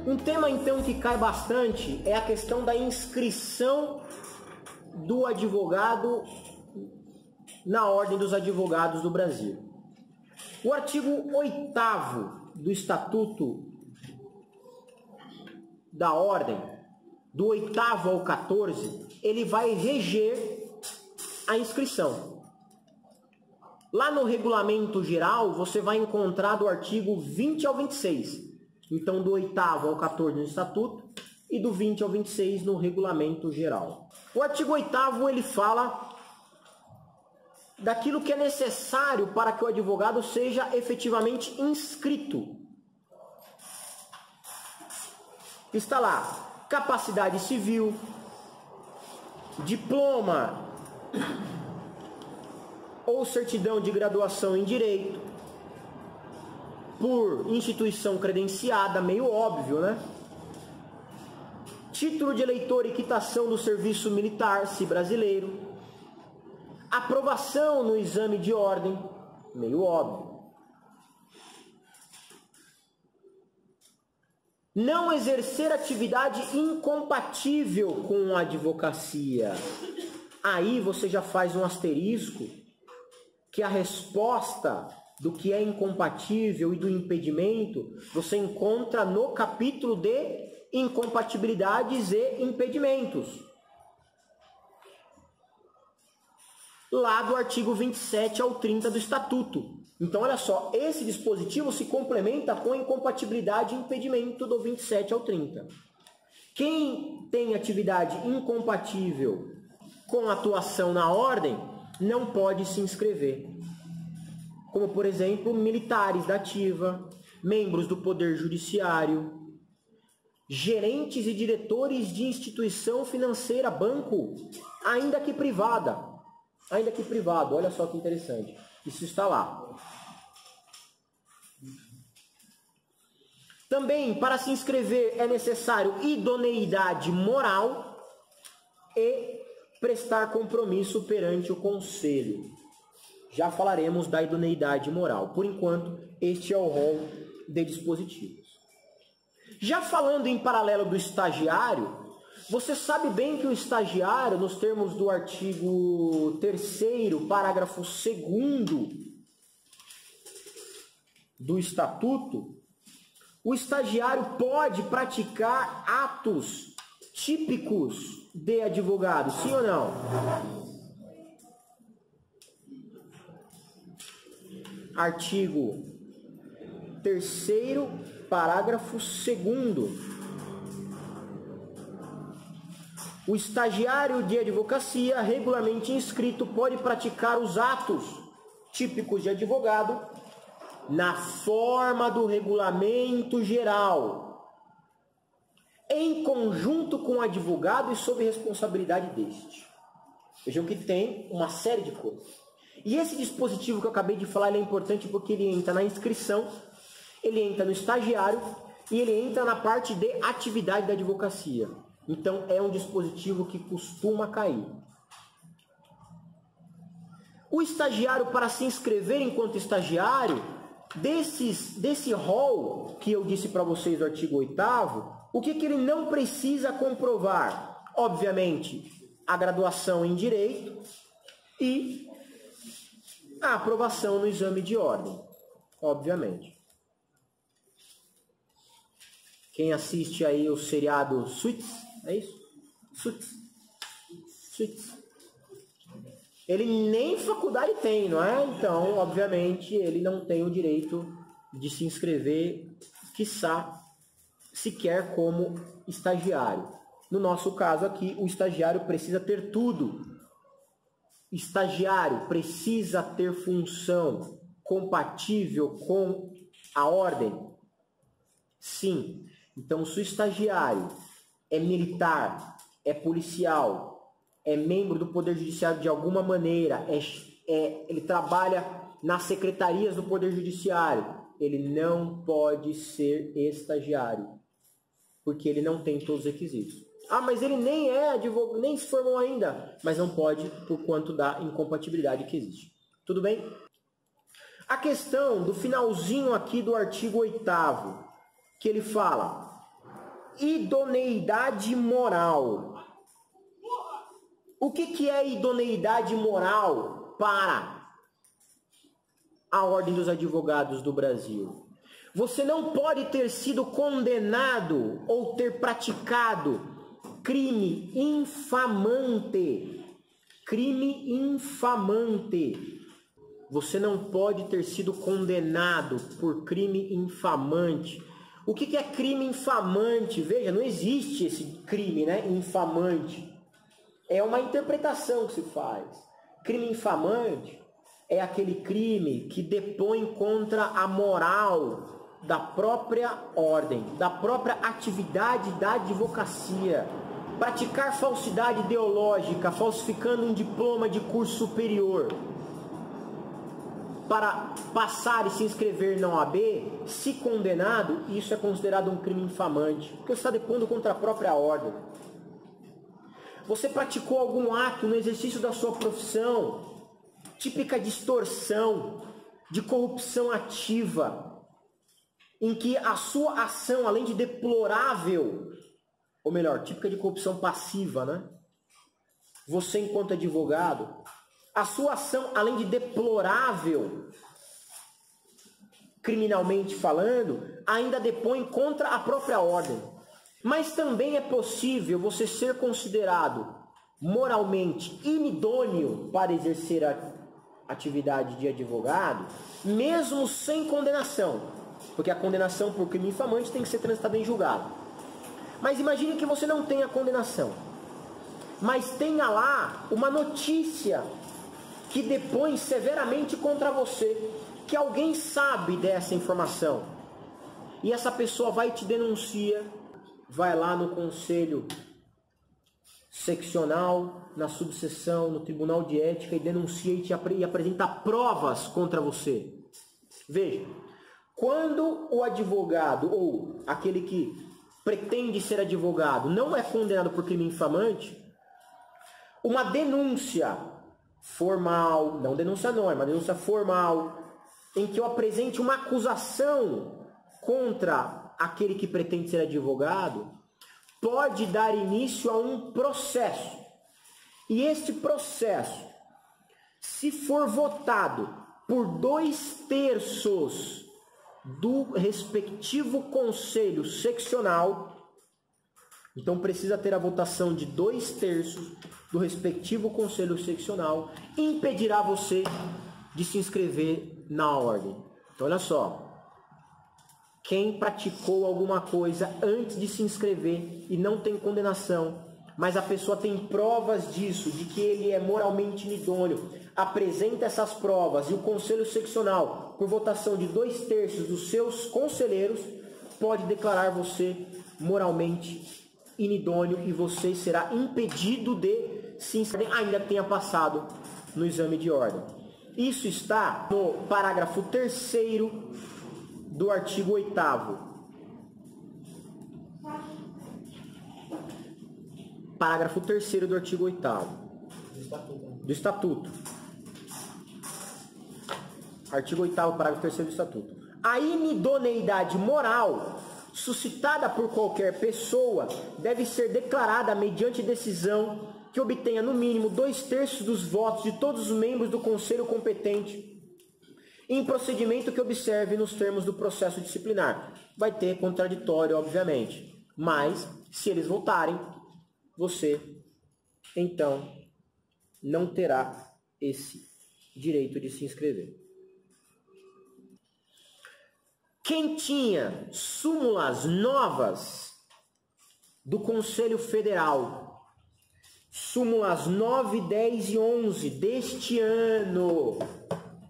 Um tema então que cai bastante é a questão da inscrição do advogado na Ordem dos Advogados do Brasil. O artigo 8º do Estatuto da Ordem, do 8º ao 14, ele vai reger a inscrição. Lá no Regulamento Geral, você vai encontrar do artigo 20 ao 26. Então, do 8º ao 14 no Estatuto e do 20 ao 26 no Regulamento Geral. O artigo 8º, ele fala daquilo que é necessário para que o advogado seja efetivamente inscrito. Está lá, capacidade civil, diploma ou certidão de graduação em direito, por instituição credenciada, meio óbvio, né? Título de eleitor e quitação do serviço militar, se brasileiro. Aprovação no exame de ordem, meio óbvio. Não exercer atividade incompatível com a advocacia. Aí você já faz um asterisco que a resposta do que é incompatível e do impedimento você encontra no capítulo de incompatibilidades e impedimentos, lá do artigo 27 ao 30 do Estatuto. Então, olha só, esse dispositivo se complementa com a incompatibilidade e impedimento do 27 ao 30. Quem tem atividade incompatível com atuação na ordem não pode se inscrever. Como, por exemplo, militares da ativa, membros do Poder Judiciário, gerentes e diretores de instituição financeira, banco, ainda que privada. Ainda que privado, olha só que interessante. Isso está lá. Também, para se inscrever, é necessário idoneidade moral e prestar compromisso perante o Conselho. Já falaremos da idoneidade moral. Por enquanto, este é o rol de dispositivos. Já falando em paralelo do estagiário, você sabe bem que o estagiário, nos termos do artigo 3º, parágrafo 2º do Estatuto, o estagiário pode praticar atos típicos de advogado, sim ou não? Artigo 3º, parágrafo 2º. O estagiário de advocacia regularmente inscrito pode praticar os atos típicos de advogado na forma do regulamento geral, em conjunto com o advogado e sob responsabilidade deste. Vejam que tem uma série de coisas. E esse dispositivo que eu acabei de falar, ele é importante porque ele entra na inscrição, ele entra no estagiário e ele entra na parte de atividade da advocacia. Então, é um dispositivo que costuma cair. O estagiário, para se inscrever enquanto estagiário, desse rol que eu disse para vocês do artigo 8º, o que ele não precisa comprovar? Obviamente, a graduação em Direito e a aprovação no exame de ordem, obviamente. Quem assiste aí o seriado Suits, é isso? Suits. Ele nem faculdade tem, não é? Então, obviamente, ele não tem o direito de se inscrever, quiçá, sequer como estagiário. No nosso caso aqui, o estagiário precisa ter tudo. Estagiário precisa ter função compatível com a ordem? Sim. Então, se o estagiário é militar, é policial, é membro do Poder Judiciário de alguma maneira, ele trabalha nas secretarias do Poder Judiciário, ele não pode ser estagiário, porque ele não tem todos os requisitos. Ah, mas ele nem é advogado, nem se formou ainda. Mas não pode por quanto da incompatibilidade que existe. Tudo bem? A questão do finalzinho aqui do artigo 8º, que ele fala: idoneidade moral. O que é idoneidade moral para a Ordem dos Advogados do Brasil? Você não pode ter sido condenado ou ter praticado crime infamante. Crime infamante. Você não pode ter sido condenado por crime infamante. O que é crime infamante? Veja, não existe esse crime, né, infamante. É uma interpretação que se faz. Crime infamante é aquele crime que depõe contra a moral da própria ordem, da própria atividade da advocacia. Praticar falsidade ideológica, falsificando um diploma de curso superior para passar e se inscrever na OAB, se condenado, isso é considerado um crime infamante, porque você está depondo contra a própria ordem. Você praticou algum ato no exercício da sua profissão, típica distorção, de corrupção ativa, em que a sua ação, além de deplorável, ou melhor, típica de corrupção passiva, né? Você, enquanto advogado, a sua ação, além de deplorável, criminalmente falando, ainda depõe contra a própria ordem. Mas também é possível você ser considerado moralmente inidôneo para exercer a atividade de advogado, mesmo sem condenação, porque a condenação por crime infamante tem que ser transitada em julgado. Mas imagine que você não tenha condenação, mas tenha lá uma notícia que depõe severamente contra você, que alguém sabe dessa informação, e essa pessoa vai e te denuncia, vai lá no conselho seccional, na subseção, no tribunal de ética e denuncia e apresenta provas contra você. Veja, quando o advogado ou aquele que pretende ser advogado não é condenado por crime infamante, uma denúncia formal, não denúncia anônima, uma denúncia formal, em que eu apresente uma acusação contra aquele que pretende ser advogado, pode dar início a um processo. E este processo, se for votado por 2/3 do respectivo conselho seccional, então precisa ter a votação de 2/3 do respectivo conselho seccional, impedirá você de se inscrever na ordem. Então olha só, quem praticou alguma coisa antes de se inscrever e não tem condenação, mas a pessoa tem provas disso, de que ele é moralmente inidôneo, apresenta essas provas e o conselho seccional, por votação de 2/3 dos seus conselheiros, pode declarar você moralmente inidôneo e você será impedido de se inscrever, ainda tenha passado no exame de ordem. Isso está no parágrafo 3º do artigo 8º. Parágrafo 3º do artigo 8º do Estatuto. Artigo 8º, parágrafo 3º do Estatuto. A inidoneidade moral suscitada por qualquer pessoa deve ser declarada mediante decisão que obtenha no mínimo 2/3 dos votos de todos os membros do conselho competente, em procedimento que observe nos termos do processo disciplinar. Vai ter contraditório, obviamente, mas se eles votarem, você então não terá esse direito de se inscrever. Quem tinha súmulas novas do Conselho Federal, súmulas 9, 10 e 11 deste ano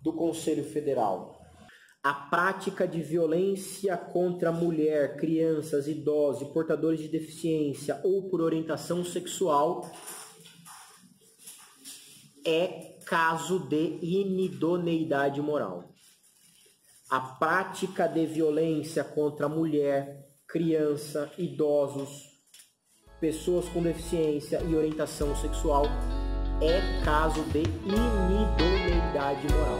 do Conselho Federal, a prática de violência contra a mulher, crianças, idosos e portadores de deficiência ou por orientação sexual é caso de inidoneidade moral. A prática de violência contra a mulher, criança, idosos, pessoas com deficiência e orientação sexual é caso de inidoneidade moral.